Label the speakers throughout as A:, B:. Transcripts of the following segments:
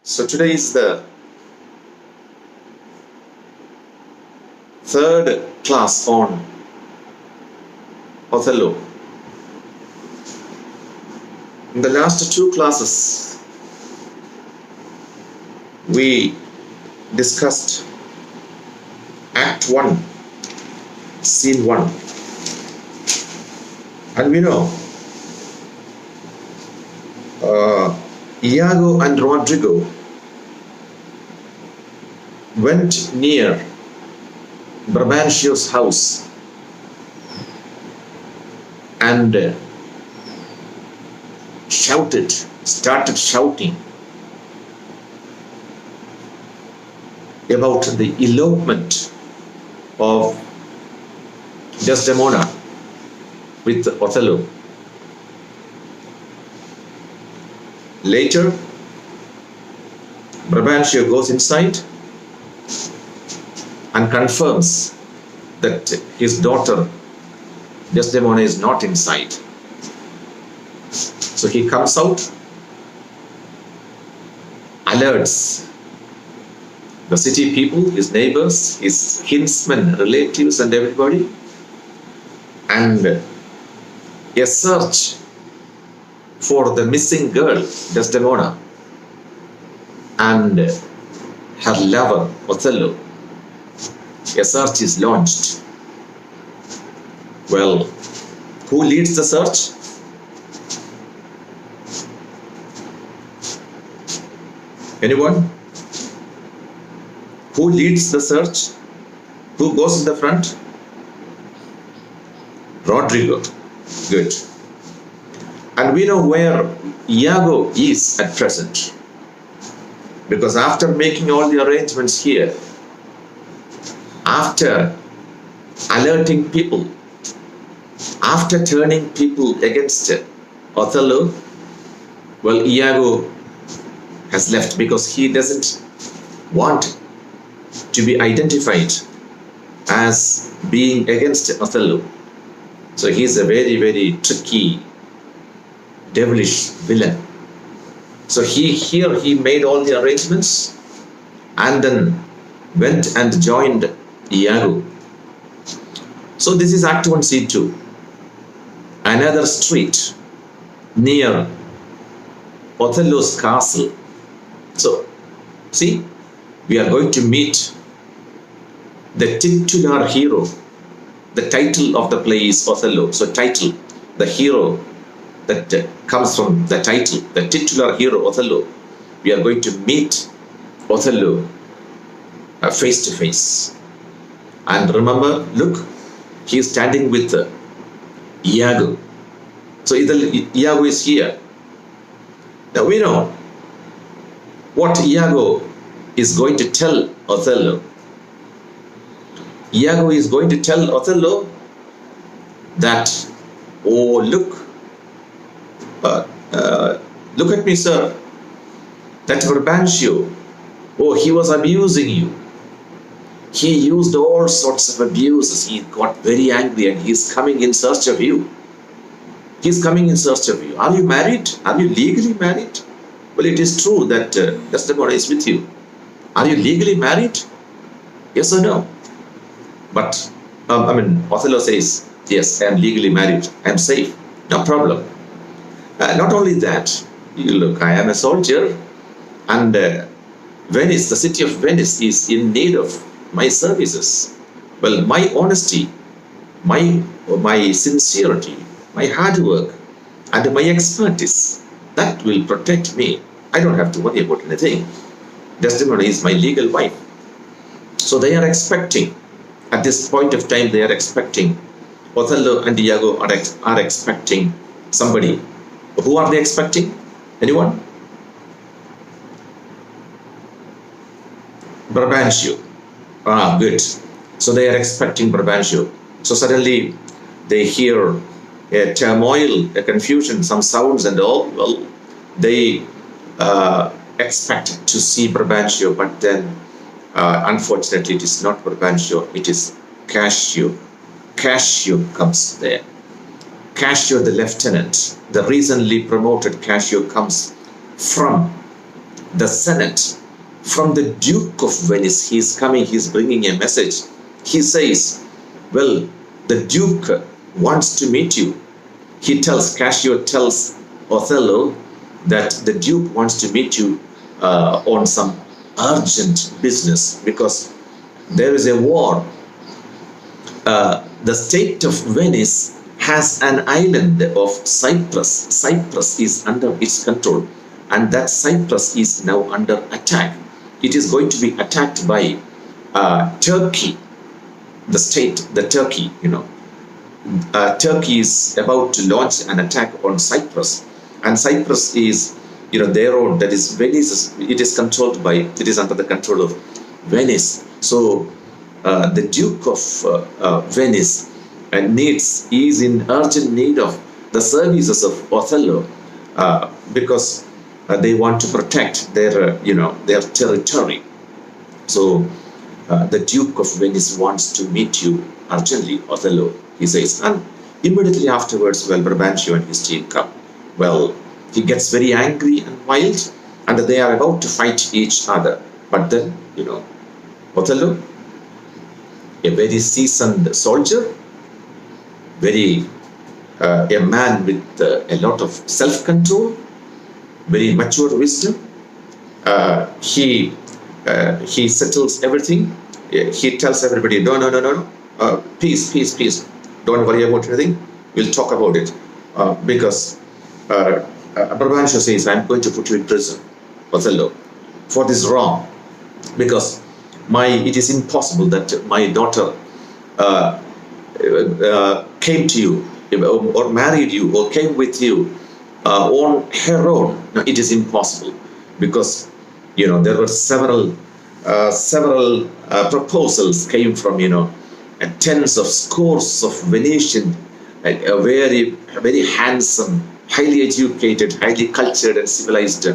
A: So today is the third class on Othello. In the last two classes, we discussed Act 1, Scene 1. And we know Iago and Rodrigo went near Brabantio's house and started shouting about the elopement of Desdemona with Othello. Later, Brabantio goes inside and confirms that his daughter Desdemona is not inside. So he comes out, alerts the city people, his neighbors, his kinsmen, relatives, and everybody, and a search for the missing girl, Desdemona, and her lover, Othello. A search is launched. Well, who leads the search? Anyone? Who leads the search? Who goes in the front? Rodrigo. Good. And we know where Iago is at present. Because after making all the arrangements here, after alerting people, after turning people against Othello, well, Iago has left because he doesn't want to be identified as being against Othello. So he's a very, very tricky, devilish villain. So he made all the arrangements and then went and joined Iago. So this is Act 1, Scene 2. Another street near Othello's castle. So, see, we are going to meet the titular hero. The title of the play is Othello. So title, the hero that comes from the title, the titular hero Othello. We are going to meet Othello face to face. And remember, look, he is standing with Iago. So Iago is here. Now we know what Iago is going to tell Othello. Iago is going to tell Othello that, oh, look at me, sir, that Brabantio, oh, he was abusing you. He used all sorts of abuses. He got very angry and he is coming in search of you. He is coming in search of you. Are you married? Are you legally married? Well, it is true that Desdemona is with you. Are you legally married? Yes or no? But, Othello says, yes, I am legally married. I am safe. No problem. Not only that, you look, I am a soldier and Venice, the city of Venice is in need of my services. Well, my honesty, my sincerity, my hard work, and my expertise, that will protect me. I don't have to worry about anything. Desdemona is my legal wife. So they are expecting, at this point of time, they are expecting, Othello and Iago are expecting somebody. Who are they expecting? Anyone? Brabantio. Ah, good. So they are expecting Brabantio. So suddenly they hear a turmoil, a confusion, some sounds and all. Well, they expect to see Brabantio, but then unfortunately it is not Brabantio, it is Cassio. Cassio comes there. Cassio the lieutenant, the recently promoted Cassio comes from the Senate, from the Duke of Venice. He is coming, he is bringing a message. He says, well, the Duke wants to meet you. Cassio tells Othello that the Duke wants to meet you on some urgent business because there is a war. The state of Venice has an island of Cyprus. Cyprus is under its control, and that Cyprus is now under attack. It is going to be attacked by Turkey, the Turkey, Turkey is about to launch an attack on Cyprus, and Cyprus is, their own. That is Venice. It is under the control of Venice. So the Duke of Venice is in urgent need of the services of Othello because they want to protect their territory. So the Duke of Venice wants to meet you urgently, Othello, he says. And immediately afterwards, Brabantio and his team come. Well, he gets very angry and wild, and they are about to fight each other. But then, Othello, a very seasoned soldier, a man with a lot of self-control, very mature wisdom, he settles everything. He tells everybody, no, peace. Don't worry about anything. We'll talk about it. Because Brabantio says, I'm going to put you in prison, Othello, for this wrong. Because it is impossible that my daughter came to you or married you or came with you on her own. No, it is impossible because there were several proposals came from tens of scores of Venetian, very handsome, highly educated, highly cultured and civilized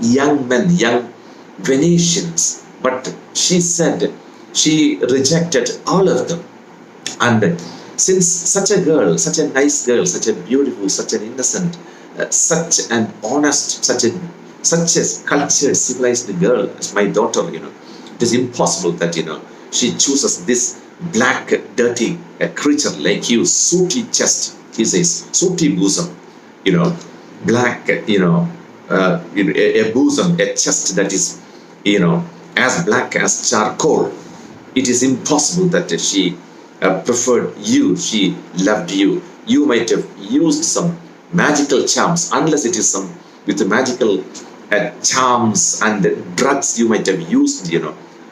A: young men, young Venetians. But she said she rejected all of them. And since such a girl, such a nice girl, such a beautiful, such an innocent, such an honest, such a cultured, civilized girl as my daughter, it is impossible that, she chooses this black, dirty creature like you, sooty chest, he says, sooty bosom, black, a bosom, a chest that is, as black as charcoal. It is impossible that she preferred you, she loved you. You might have used some magical charms, unless it is some with the magical charms and drugs you might have used,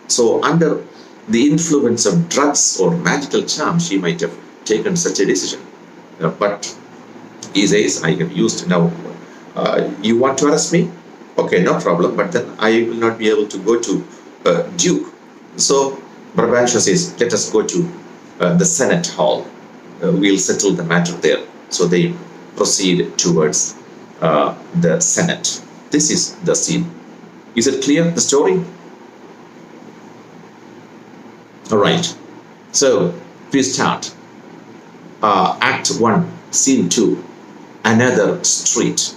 A: So under the influence of drugs or magical charms, she might have taken such a decision. But he says, I have used. Now, you want to arrest me? Okay, no problem, but then I will not be able to go to Duke. So Brabantio says, let us go to the Senate Hall. We'll settle the matter there. So they proceed towards the Senate. This is the scene. Is it clear, the story? All right. So we start. Act 1, Scene 2, another street.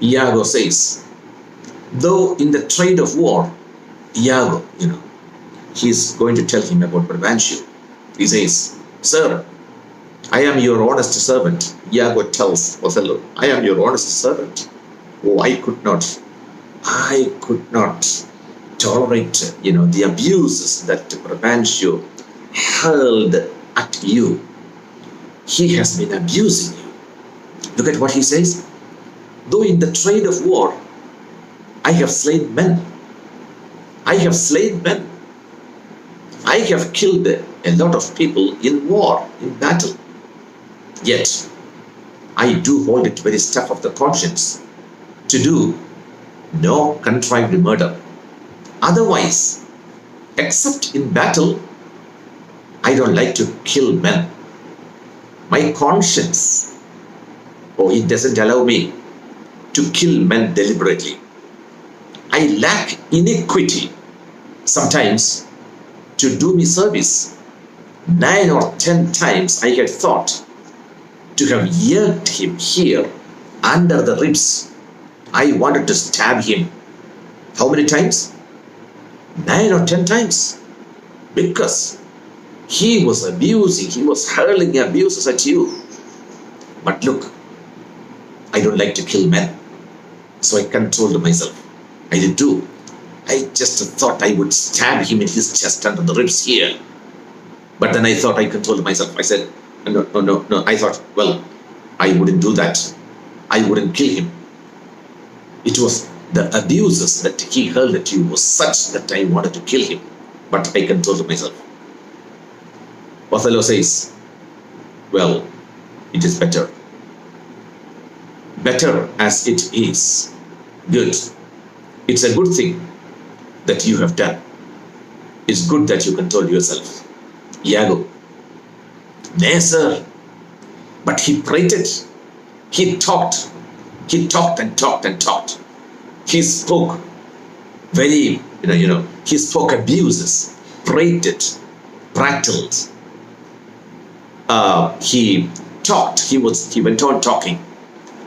A: Iago says, though in the trade of war, Iago, he's going to tell him about Brabantio. He says, sir, I am your honest servant. Iago tells Othello, I am your honest servant. Oh, I could not tolerate, the abuses that Brabantio hurled at you. He has been abusing you. Look at what he says. Though in the trade of war, I have slain men. I have slain men. I have killed a lot of people in war, in battle. Yet, I do hold it very stiff of the conscience to do no contrived murder. Otherwise, except in battle, I don't like to kill men. My conscience, it doesn't allow me to kill men deliberately. I lack iniquity sometimes to do me service. 9 or 10 times I had thought to have yerked him here under the ribs. I wanted to stab him. How many times? 9 or 10 times. Because he was abusing, he was hurling abuses at you. But look, I don't like to kill men. So I controlled myself. I did do. I just thought I would stab him in his chest under the ribs here. But then I thought, I controlled myself. I said, no. I thought, well, I wouldn't do that. I wouldn't kill him. It was the abuses that he hurled at you was such that I wanted to kill him. But I controlled myself. Othello says, well, it is better. Better as it is. Good. It's a good thing that you have done. It's good that you control yourself. Iago. Nay, sir. But he prated. He talked. He talked and talked and talked. He spoke very, he spoke abuses, prated, prattled. He talked. He went on talking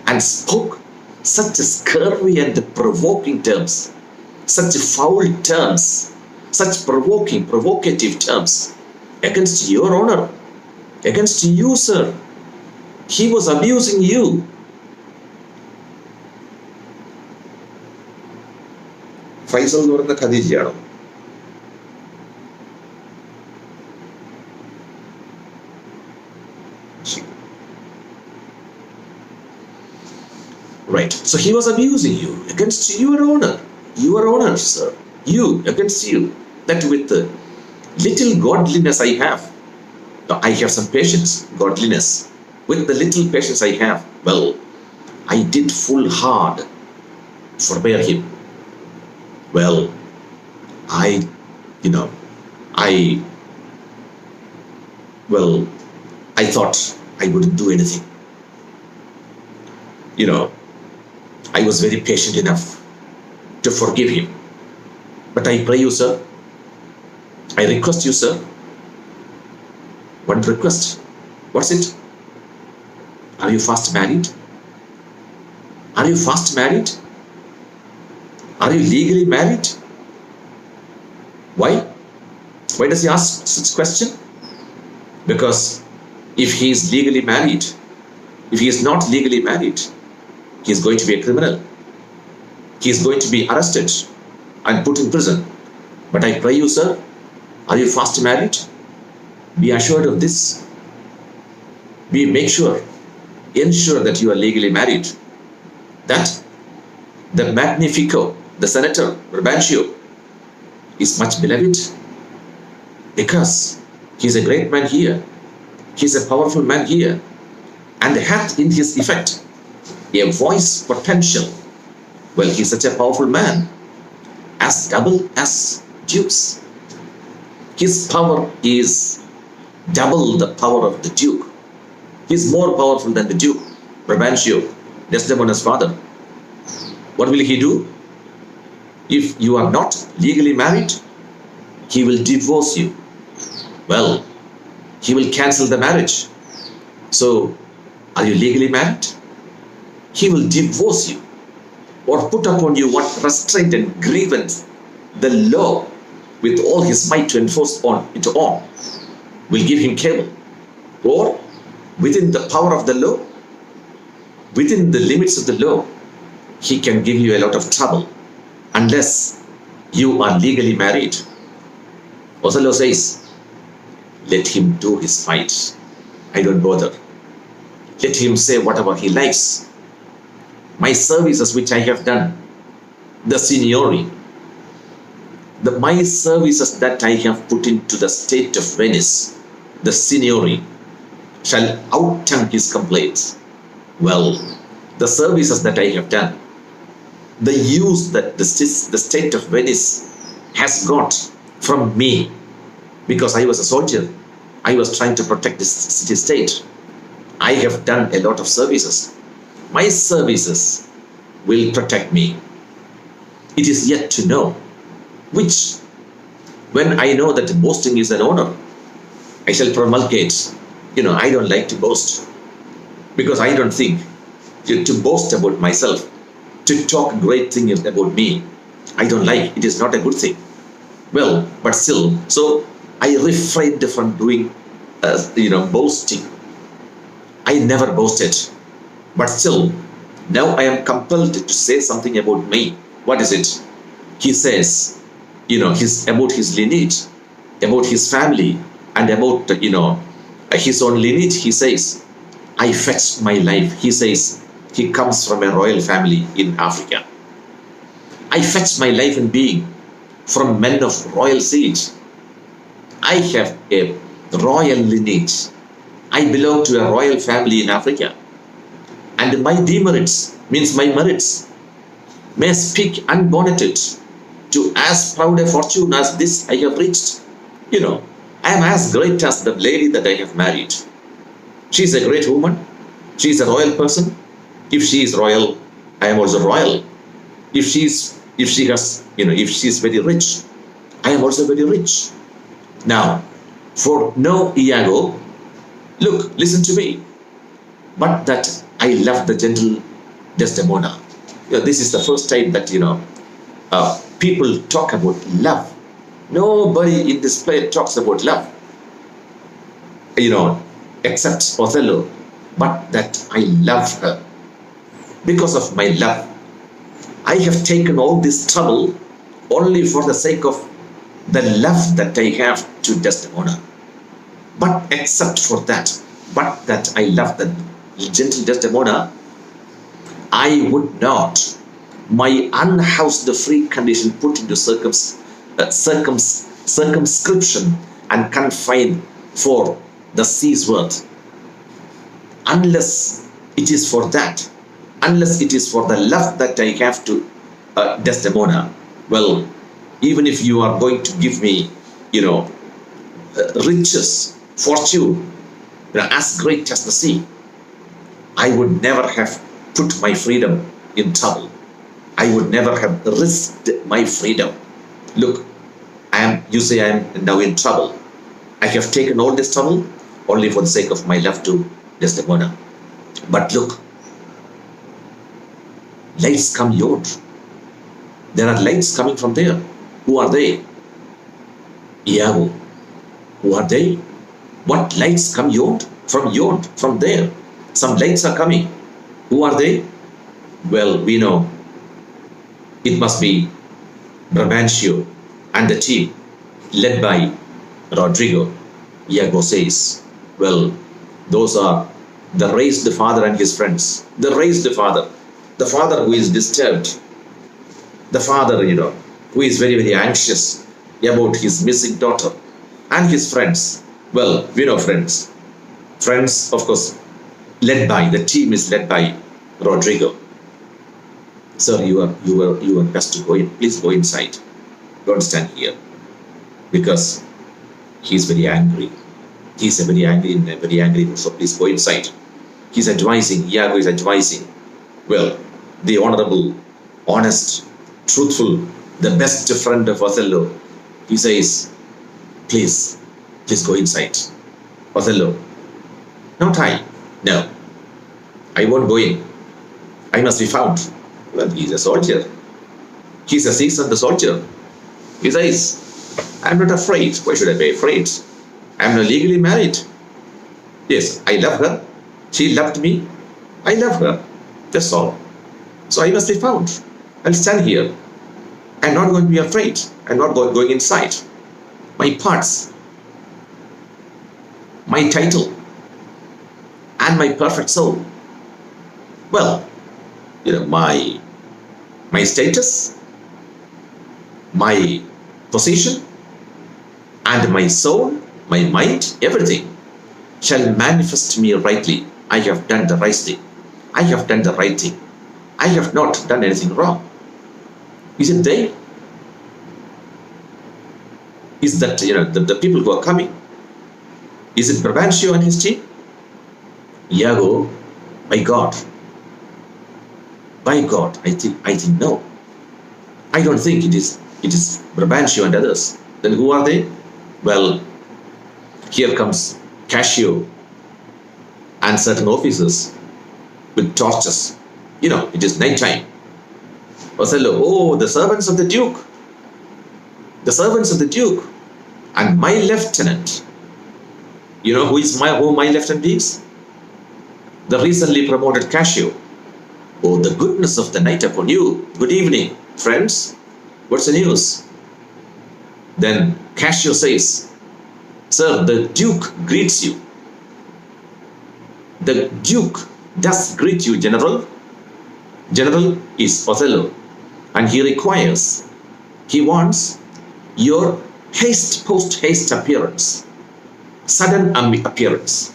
A: and spoke such scurvy and provoking terms, such foul terms, such provocative terms against your honor, against you, sir. He was abusing you. Faisal എന്ന് പറയുന്ന ഖദീജയാണോ? Right. So he was abusing you against your honor, sir. You against you. That with the little godliness I have. Now, I have some patience, godliness. With the little patience I have, well, I did full hard forbear him. Well, I thought I wouldn't do anything. I was very patient enough to forgive him. But I pray you, sir, I request you, sir, one request. What's it? Are you fast married? Are you fast married? Are you legally married? Why? Why does he ask such question? Because if he is legally married, if he is not legally married, he is going to be a criminal. He is going to be arrested and put in prison. But I pray you, sir, are you fast married? Be assured of this. Ensure that you are legally married. That the Magnifico, the senator, Brabantio, is much beloved because he is a great man here. He is a powerful man here and hath in his effect a voice potential. Well, he is such a powerful man, as double as Duke's. His power is double the power of the Duke. He is more powerful than the Duke, Brabantio, Desdemona's father. What will he do? If you are not legally married, he will divorce you. Well, he will cancel the marriage. So, are you legally married? He will divorce you or put upon you what restraint and grievance the law with all his might to enforce it on will give him cable. Or within the power of the law, within the limits of the law, he can give you a lot of trouble unless you are legally married. Othello says, let him do his fight. I don't bother. Let him say whatever he likes. My services which I have done, the signory, my services that I have put into the state of Venice, the signory, shall outtongue his complaints. Well, the services that I have done, the use that the state of Venice has got from me, because I was a soldier, I was trying to protect this city-state. I have done a lot of services. My services will protect me. It is yet to know which, when I know that boasting is an honor, I shall promulgate. I don't like to boast because I don't think to boast about myself, to talk great things about me, I don't like. It is not a good thing. Well, but still, so I refrained from doing, boasting. I never boasted, but still, now I am compelled to say something about me. What is it? He says, his about his lineage, about his family, and about his own lineage. He says, I fetched my life. He says he comes from a royal family in Africa. I fetched my life and being from men of royal siege. I have a royal lineage. I belong to a royal family in Africa. And my demerits, means my merits, may speak unbonneted to as proud a fortune as this I have reached. I am as great as the lady that I have married. She is a great woman. She is a royal person. If she is royal, I am also royal. If she is very rich, I am also very rich. Now, for no Iago, look, listen to me. But that I love the gentle Desdemona. This is the first time that people talk about love. Nobody in this play talks about love, except Othello. But that I love her. Because of my love, I have taken all this trouble only for the sake of the love that I have to Desdemona. But except for that, but that I love the gentle Desdemona, I would not my unhoused free condition put into circumscription and confined for the sea's worth, unless it is for that, unless it is for the love that I have to Desdemona. Well, even if you are going to give me, riches, fortune, as great as the sea, I would never have put my freedom in trouble. I would never have risked my freedom. Look, you say I am now in trouble. I have taken all this trouble only for the sake of my love to Desdemona. But look, lights come yond. There are lights coming from there. Who are they? Iago. Who are they? What lights come yond? From there. Some lights are coming. Who are they? Well, we know it must be Brabantio and the team led by Rodrigo. Iago says, well, those are the raised father and his friends. The raised father. The father who is disturbed. The father, who is very, very anxious about his missing daughter. And his friends. Well, we know friends. Friends, of course, the team is led by Rodrigo. Sir, you are best to go in. Please go inside. Don't stand here. Because he is very angry. He is very angry, so please go inside. He's advising, Iago is advising. Well, the honorable, honest, truthful, the best friend of Othello, he says, please go inside. Othello, not I. No, I won't go in. I must be found. Well, he's a soldier. He's a seasoned soldier. He says, I'm not afraid. Why should I be afraid? I'm not legally married. Yes, I love her. She loved me. I love her. That's all. So I must be found. I'll stand here. I'm not going to be afraid. I'm not going inside. My parts, my title, and my perfect soul. Well, my status, my position, and my soul, my mind, everything shall manifest me rightly. I have done the right thing. I have done the right thing. I have not done anything wrong. Is it they? Is that, the people who are coming? Is it Brabantio and his team? Iago, by God, I think no. I don't think it is Brabantio and others. Then who are they? Well, here comes Cassio and certain officers with torches. It is night time. Othello, oh, the servants of the Duke, the servants of the Duke, and my lieutenant. You know who my lieutenant is? The recently promoted Cassio. Oh, the goodness of the night upon you. Good evening, friends. What's the news? Then Cassio says, Sir, the Duke greets you. The Duke does greet you, General. General is Othello, and he wants your post-haste appearance, sudden appearance.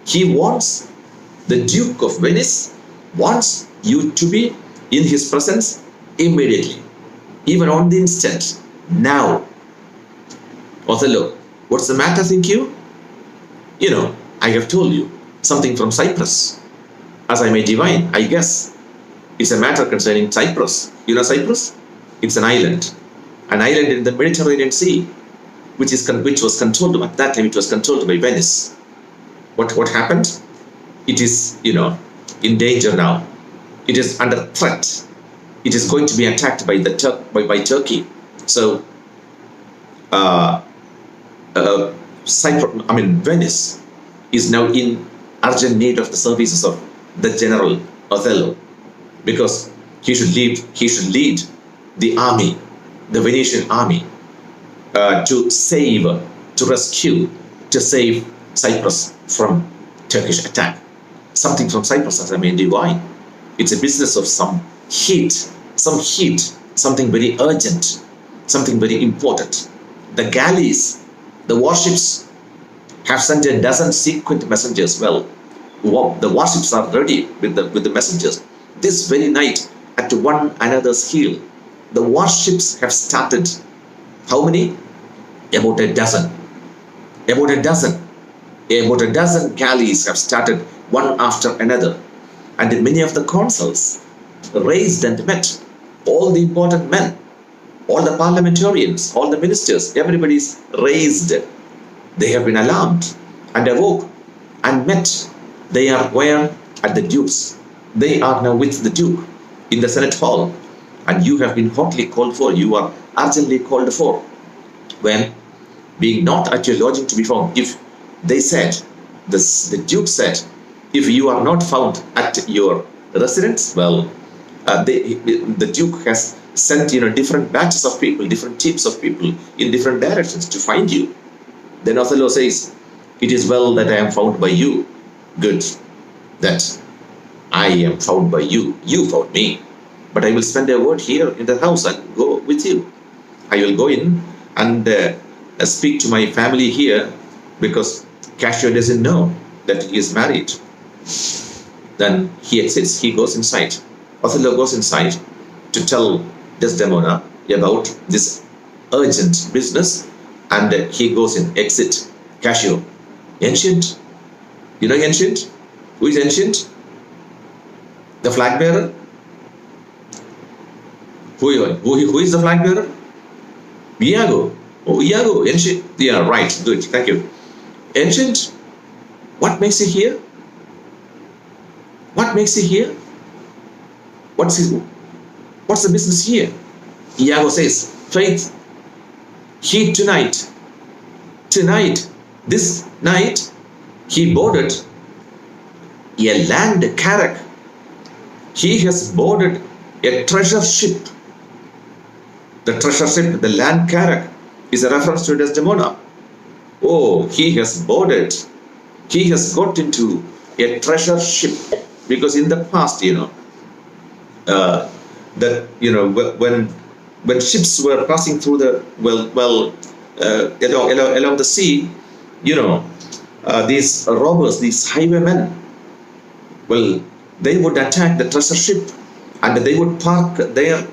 A: He wants, the Duke of Venice wants you to be in his presence immediately, even on the instant, now. Othello, what's the matter, think you? You know, I have told you something from Cyprus. As I may divine, I guess it's a matter concerning Cyprus. You know Cyprus? It's an island in the Mediterranean Sea, which was controlled at that time. It was controlled by Venice. What happened? It is, in danger now. It is under threat. It is going to be attacked by Turkey. So, Venice is now in urgent need of the services of the General Othello, because he should lead the army, the Venetian army, to rescue, to save Cyprus from Turkish attack. Something from Cyprus, as I may divine. It's a business of some heat, something very urgent, something very important. The galleys, the warships, have sent a dozen secret messengers. Well, the warships are ready with the messengers. This very night, at one another's heel, the warships have started. How many? About a dozen. About a dozen galleys have started, one after another. And many of the consuls raised and met. All the important men, all the parliamentarians, all the ministers, everybody's raised. They have been alarmed and awoke and met. They are where? At the Duke's. They are now with the Duke in the Senate Hall. And you have been hotly called for. You are urgently called for. When, being not at your lodging to be found, if they said, the Duke said, if you are not found at your residence, well, the Duke has sent different batches of people, different teams of people in different directions to find you. Then Othello says, it is well that I am found by you. Good, that I am found by you. You found me. But I will spend a word here in the house and go with you. I will go in and speak to my family here, because Cassio doesn't know that he is married. Then he exits, he goes inside. Othello goes inside to tell Desdemona about this urgent business, and he goes in, exit. Cassio, Ancient? You know Ancient? Who is Ancient? The flag bearer? Who is the flag bearer? Iago. Oh, Iago, Ancient. Yeah, right, good, thank you. Ancient, what makes you here? What makes you here? What's the business here? Iago says, Faith, this night, he boarded a land carrack. He has boarded a treasure ship. The treasure ship, the land carrack, is a reference to Desdemona. Oh, he has got into a treasure ship, because in the past, when ships were passing through along the sea, these robbers, these highwaymen, well, they would attack the treasure ship, and they would park their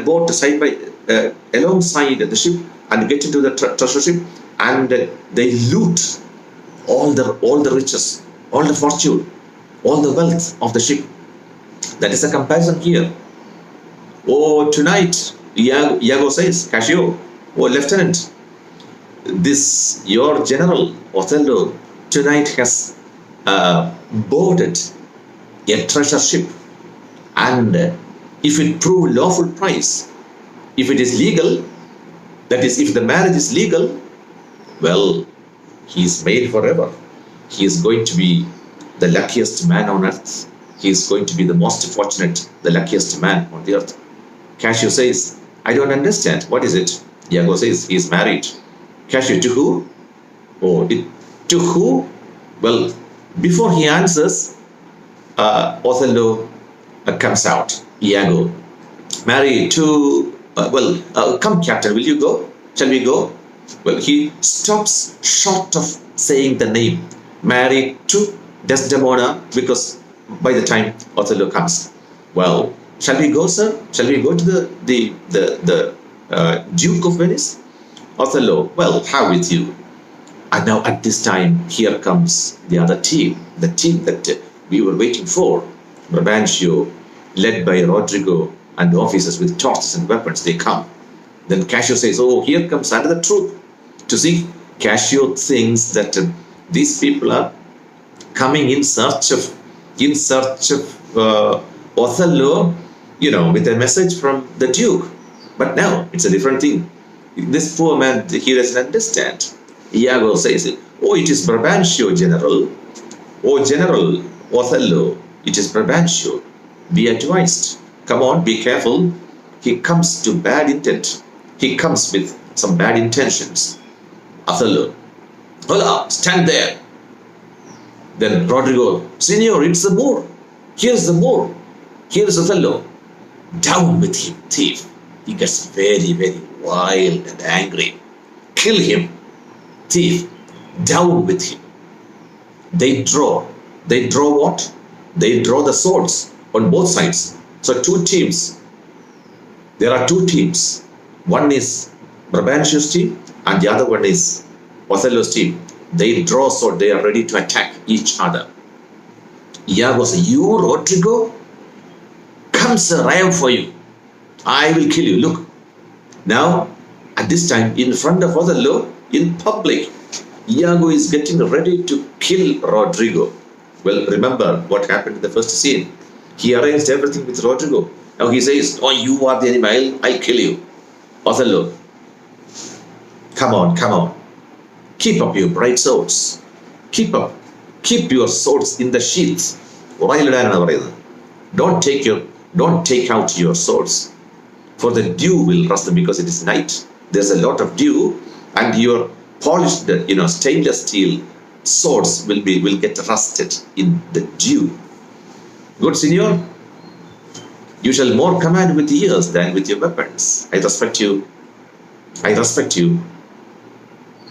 A: boat alongside the ship and get into the treasure ship, and they loot all the riches, all the fortune, all the wealth of the ship. That is a comparison here. Oh, tonight, Iago says, Cassio, oh, Lieutenant, this, your general, Othello, tonight has boarded a treasure ship, and if it prove lawful price, if it is legal, that is, if the marriage is legal, well, he is made forever. He is going to be the luckiest man on earth. He is going to be the most fortunate, the luckiest man on the earth. Cassio says, I don't understand. What is it? Iago says, he is married. Cassio, to who? To who? Well, before he answers, Othello comes out. Iago, married to, come, captain, will you go? Shall we go? Well, he stops short of saying the name, married to Desdemona, because by the time Othello comes, well, shall we go, sir? Shall we go to the Duke of Venice? Othello, well, how with you? And now at this time, here comes the other team, the team that we were waiting for. Brabantio, led by Rodrigo and the officers with torches and weapons, they come. Then Cassio says, oh, here comes another troop. To see, Cassio thinks that these people are coming in search of Othello, with a message from the Duke. But now it's a different thing. This poor man, he doesn't understand. Iago says, oh, it is Brabantio, General. Oh, General Othello, it is Brabantio. Be advised. Come on, be careful. He comes to bad intent. He comes with some bad intentions. Othello, hola, stand there. Then Rodrigo, Signor, it's the Moor. Here's the Moor. Here's Othello. Down with him, thief. He gets very, very wild and angry. Kill him, thief. Down with him. They draw. They draw what? They draw the swords on both sides. So two teams. There are two teams. One is Brabantio's team and the other one is Othello's team. They draw sword. They are ready to attack each other. Iago says, you, Rodrigo? Come, sir, I am for you. I will kill you. Look. Now, at this time, in front of Othello, in public, Iago is getting ready to kill Rodrigo. Well, remember what happened in the first scene. He arranged everything with Rodrigo. Now he says, oh, you are the enemy, I'll kill you. Othello, come on, come on. Keep up your bright swords. Keep up. Keep your swords in the sheaths. Don't take out your swords. For the dew will rust them, because it is night. There's a lot of dew, and your polished, stainless steel swords will get rusted in the dew. Good, Signor. You shall more command with ears than with your weapons. I respect you. I respect you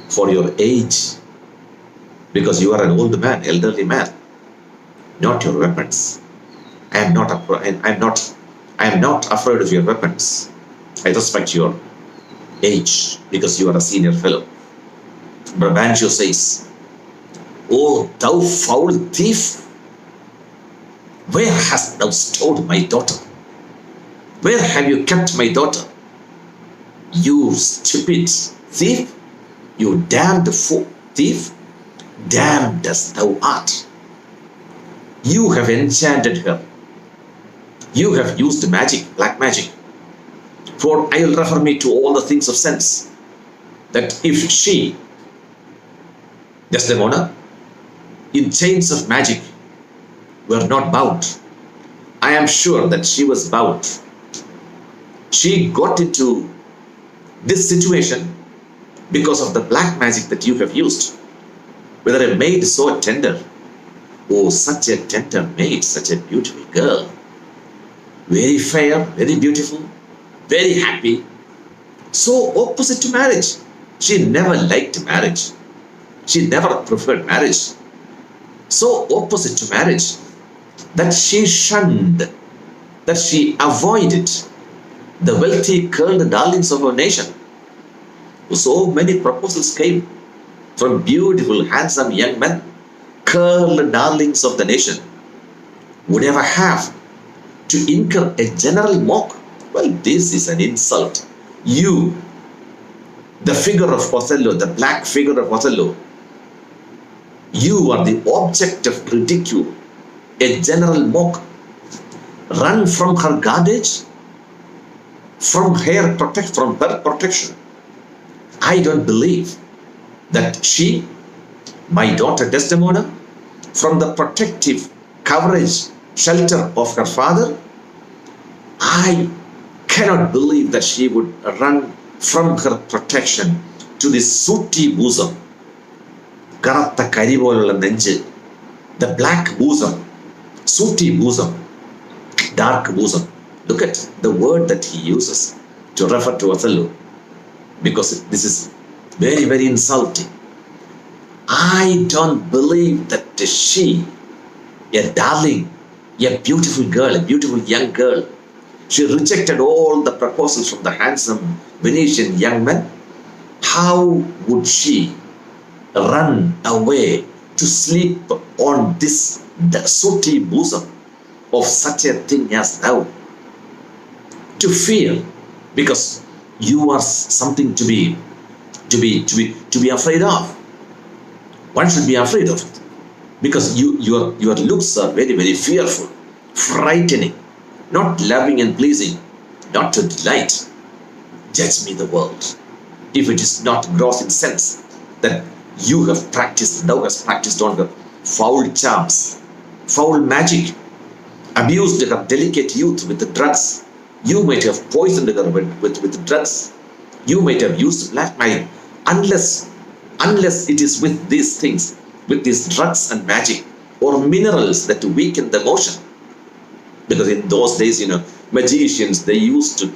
A: for your age, because you are an old man, elderly man, not your weapons. I am not afraid of your weapons. I respect your age, because you are a senior fellow. Brabantio says, oh, thou foul thief, where hast thou stored my daughter? Where have you kept my daughter? You stupid thief, you damned thief, damned as thou art. You have enchanted her. You have used magic, black magic. For I will refer me to all the things of sense, that if she, Desdemona, in chains of magic, were not bound, I am sure that she was bound. She got into this situation because of the black magic that you have used. Whether a maid so tender, oh, such a tender maid, such a beautiful girl, very fair, very beautiful, very happy, so opposite to marriage. She never liked marriage. She never preferred marriage. So opposite to marriage that she shunned, that she avoided the wealthy, curled darlings of our nation. So many proposals came from beautiful, handsome young men, curled darlings of the nation, would ever have to incur a general mock. Well, this is an insult. You, the figure of Othello, the black figure of Othello, you are the object of ridicule, a general mock. run from her guardage, from her protection. I don't believe that she, my daughter Desdemona, from the protective coverage, shelter of her father, I cannot believe that she would run from her protection to this sooty bosom, കറുത്ത കരി പോലുള്ള നെഞ്ച്, the black bosom, sooty bosom, dark bosom. Look at the word that he uses to refer to Othello, because this is very, very insulting. I don't believe that she, a darling, a beautiful girl, a beautiful young girl, she rejected all the proposals from the handsome Venetian young men. How would she run away to sleep on this sooty bosom of such a thing as thou? To fear, because you are something to be afraid of. One should be afraid of it, because your looks are very, very fearful, frightening, not loving and pleasing, not to delight. Judge me the world, if it is not gross in sense that thou hast practiced on her foul charms, foul magic, abused her delicate youth with the drugs. You might have poisoned her with drugs. You might have used black magic, unless it is with these things, with these drugs and magic or minerals that weaken the emotion. Because in those days, magicians, they used to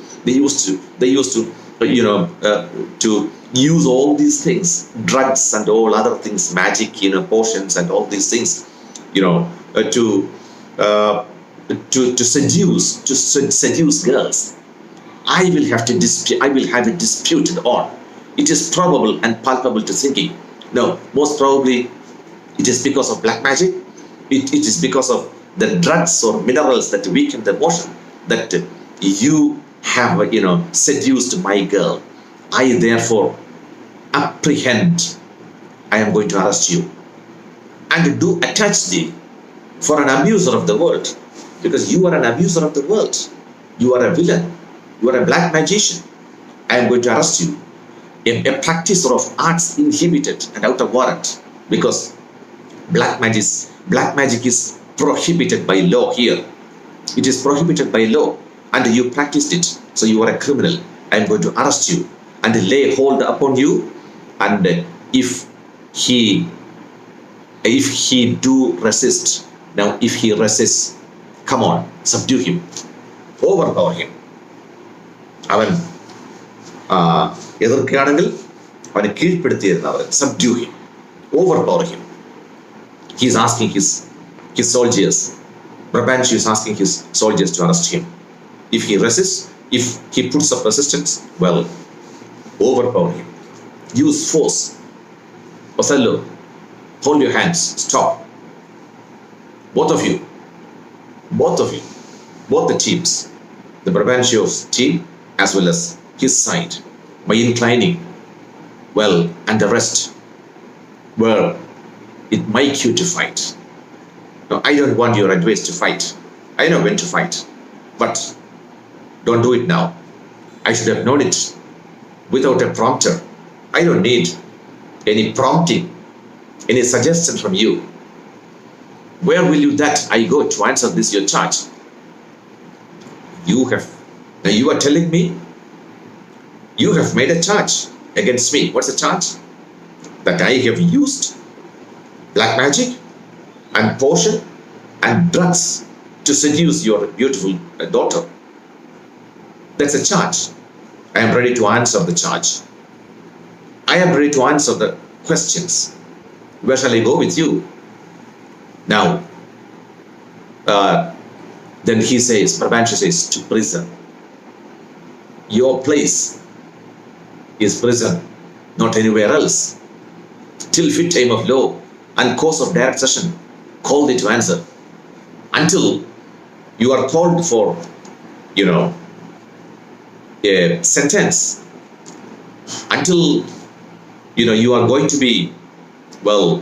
A: to use all these things, drugs and all other things, magic, potions and all these things, to seduce girls. I will have it disputed on. It is probable and palpable to thinking, no, most probably it is because of black magic. It is because of the drugs or minerals that weaken the emotion that you have, seduced my girl. I therefore apprehend, I am going to arrest you and do attach thee for an abuser of the world, because you are an abuser of the world. You are a villain. You are a black magician. I am going to arrest you. A practicer of arts inhibited and out of warrant, because black magic is prohibited by law here. It is prohibited by law, and you practiced it, so you are a criminal. I am going to arrest you and lay hold upon you, and if he do resist, now if he resists, come on, subdue him, overpower him. അവൻ എതിർക്കുകയാണെങ്കിൽ അവനെ കീഴ്പ്പെടുത്തിയിരുന്നവർ, subdue him, overpower him. He is asking his soldiers, Brabantio is asking his soldiers to arrest him. If he resists, if he puts up resistance, well, overpower him. Use force. Othello, hold your hands, stop. Both of you, both the teams, the Brabantio's team as well as his side, by inclining, well, and the rest, well, it might you to fight. Now, I don't want your advice to fight. I know when to fight, but don't do it now. I should have known it without a prompter. I don't need any prompting, any suggestion from you. Where will you that I go to answer this your charge? Now you are telling me you have made a charge against me. What's the charge? That I have used black magic and potion and drugs to seduce your beautiful daughter. That's a charge. I am ready to answer the charge. I am ready to answer the questions. Where shall I go with you? Now, then he says, Brabantio says, to prison. Your place is prison, not anywhere else. Till fit time of law and course of direct session, call thee to answer. Until you are called for, a sentence, until, you are going to be, well,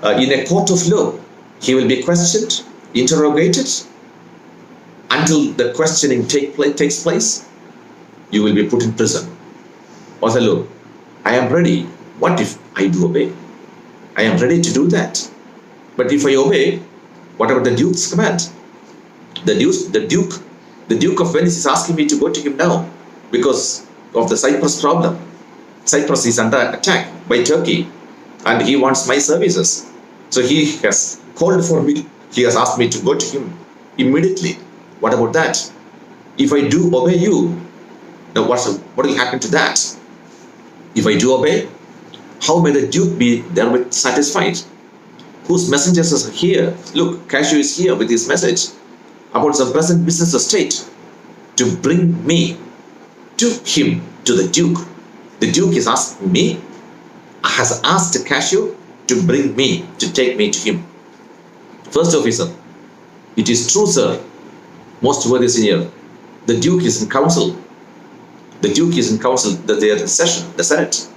A: in a court of law, he will be questioned, interrogated, Until the questioning takes place, you will be put in prison. Othello, I am ready. What if I do obey? I am ready to do that. But if I obey, what about the Duke's command? The Duke of Venice is asking me to go to him now because of the Cyprus problem. Cyprus is under attack by Turkey and he wants my services. So he has called for me. He has asked me to go to him immediately. What about that? If I do obey you, now what will happen to that? If I do obey, how may the Duke be therewith satisfied? Whose messengers are here? Look, Cassio is here with his message about some present business of state to bring me to him, to the Duke. The Duke is asking me, has asked Cassio to bring me, to take me to him. First officer, it is true, sir, most worthy senior, the Duke is in council. The Duke is in council, that they are in session, the Senate.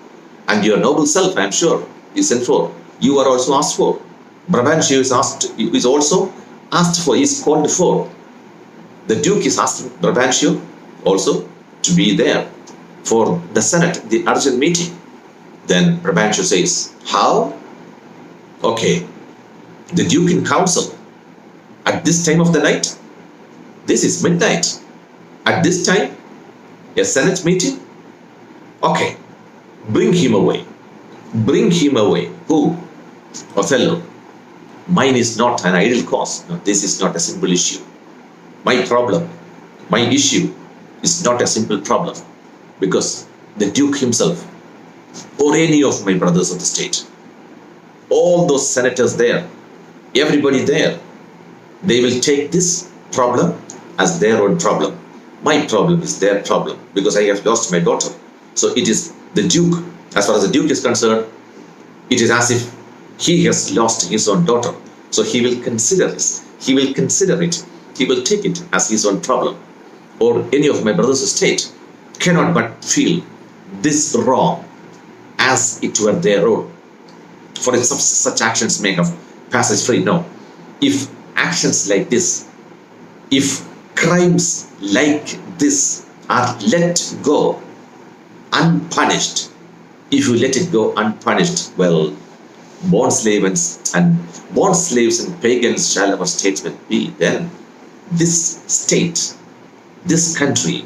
A: And your noble self, I am sure, is sent for. You are also asked for. Brabantio is also asked for, is called for. The Duke is asking Brabantio also to be there for the Senate, the urgent meeting. Then Brabantio says, how? Okay, the Duke in council at this time of the night? This is midnight. At this time, a Senate meeting? Okay, bring him away. Bring him away. Who? Othello. Mine is not an idle cause. No, this is not a simple issue. My problem, my issue is not a simple problem because the Duke himself or any of my brothers of the state, all those senators there, everybody there, they will take this problem as their own problem. My problem is their problem because I have lost my daughter. So it is the Duke, as far as the Duke is concerned, it is as if he has lost his own daughter. So he will consider this. He will consider it. He will take it as his own problem. Or any of my brothers of state cannot but feel this wrong as it were their own. For such actions may have passage free. No. If actions like this, if crimes like this are let go unpunished, if you let it go unpunished, well, born slaves and pagans shall our statesmen be. Then this state, this country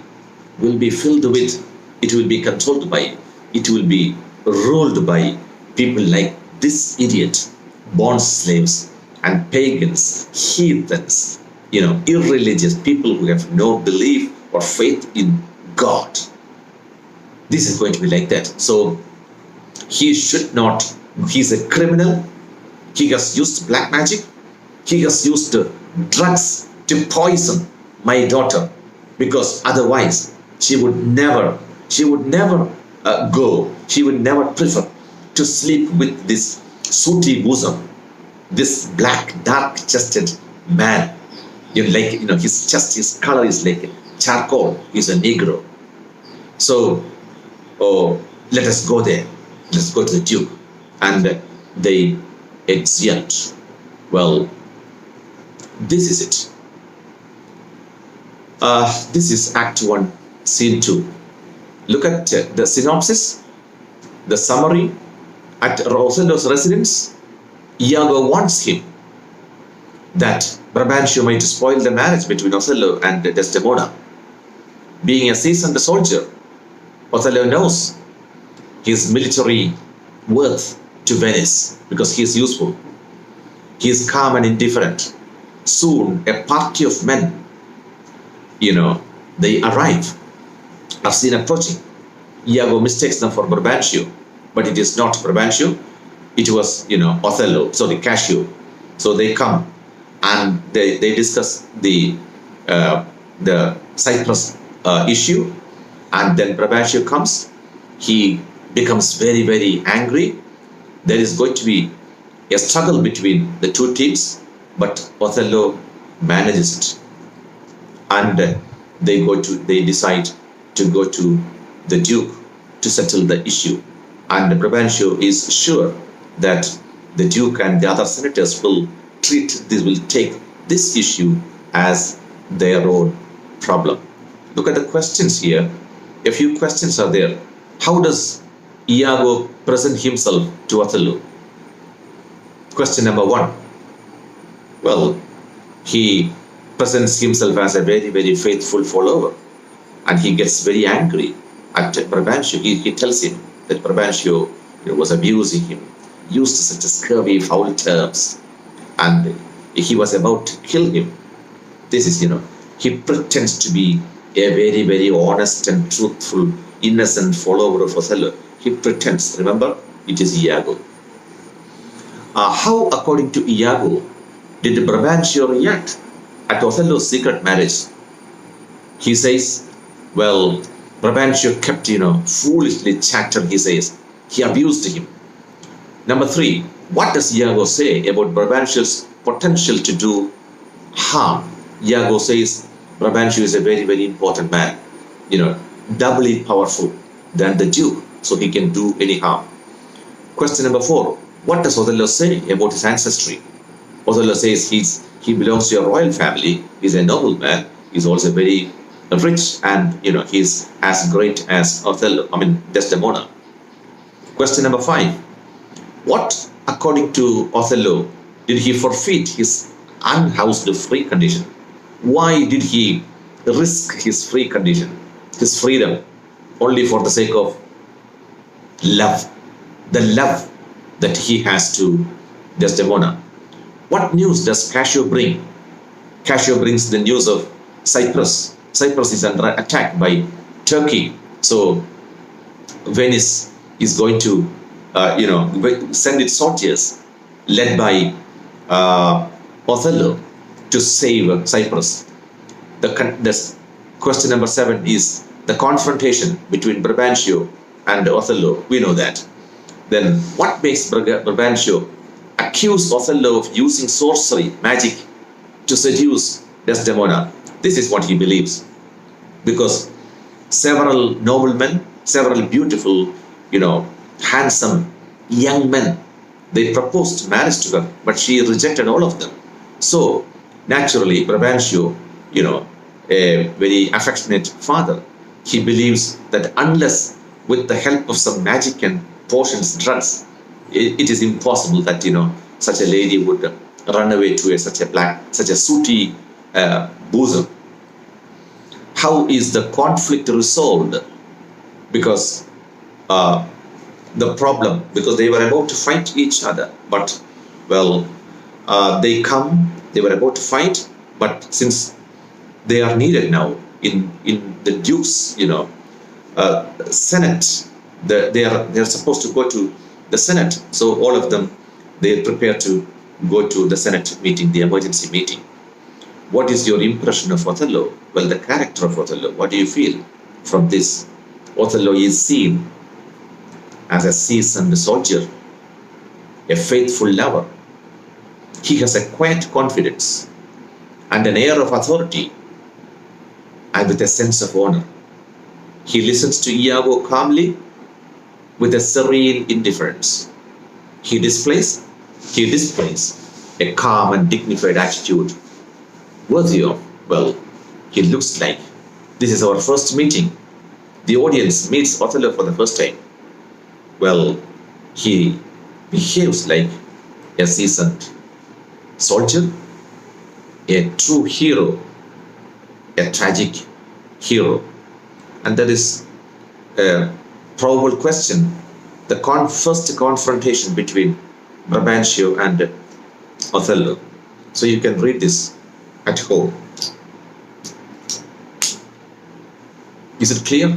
A: will be filled with, it will be controlled by, it will be ruled by people like this idiot, born slaves and pagans, heathens, irreligious people who have no belief or faith in God. This is going to be like that. So he should not, he's a criminal. He has used black magic. He has used drugs to poison my daughter because otherwise she would never go. She would never prefer to sleep with this sooty bosom, this black, dark-chested man. His chest, his color is like charcoal. He's a Negro. So, let us go there. Let's go to the Duke. And they exeunt. Well, this is it. This is Act 1, Scene 2. Look at the synopsis, the summary. At Othello's residence, Iago warns him that Brabantio might spoil the marriage between Othello and Desdemona. Being a seasoned soldier, Othello knows his military worth to Venice because he is useful. He is calm and indifferent. Soon, a party of men, they arrive, are seen approaching. Iago mistakes them for Brabantio, but it is not Brabantio. It was, Cassio. So they come and they discuss the Cyprus issue, and then Brabantio comes. He becomes very, very angry. There is going to be a struggle between the two teams, but Othello manages it, and they decide to go to the Duke to settle the issue. And Brabantio is sure that the Duke and the other senators will take this issue as their own problem. Look at the questions here. A few questions are there. How does Iago present himself to Othello? Question number one. Well, he presents himself as a very, very faithful follower, and he gets very angry at Brabantio. He tells him that Brabantio was abusing him, used such a scurvy, foul terms, and he was about to kill him. This is, he pretends to be a very, very honest and truthful, innocent follower of Othello. He pretends. Remember, it is Iago. How, according to Iago, did Brabantio react at Othello's secret marriage? He says, well, Brabantio kept, foolishly chattered, he says. He abused him. Number three, what does Iago say about Brabantio's potential to do harm? Iago says Brabantio is a very, very important man, doubly powerful than the Duke, so he can do any harm. Question number four, what does Othello say about his ancestry? Othello says he belongs to a royal family, he's a noble man, he's also very rich, and he's as great as Desdemona. Question number five, what, according to Othello, did he forfeit his unhoused free condition? Why did he risk his free condition, his freedom, only for the sake of love, the love that he has to Desdemona? What news does Cassio bring? Cassio brings the news of Cyprus. Cyprus is under attack by Turkey, so Venice is going to send its soldiers led by Othello to save Cyprus. The question number 7 is the confrontation between Brabantio and Othello. We know that. Then what makes Brabantio accuse Othello of using sorcery, magic, to seduce Desdemona? This is what he believes, because several noblemen, several beautiful, handsome young men, they proposed marriage to her, but she rejected all of them. So naturally, Brabantio, a very affectionate father, he believes that unless with the help of some magic and potions, drugs, it is impossible that such a lady would run away to such a sooty bosom. How is the conflict resolved? Because because they were about to fight each other, but they were about to fight, but since they are needed now in the Duke's Senate, they are supposed to go to the Senate, so all of them, they prepare to go to the Senate meeting, the emergency meeting. What is your impression of Othello? Well, the character of Othello, what do you feel from this? Othello is seen as a seasoned soldier, a faithful lover. He has a quiet confidence and an air of authority, and with a sense of honor. He listens to Iago calmly with a serene indifference. He displays a calm and dignified attitude worthy of, he looks like, this is our first meeting. The audience meets Othello for the first time. He behaves like a seasoned soldier, a true hero, a tragic hero. And that is a probable question, the first confrontation between Brabantio and Othello. So you can read this at home. Is it clear?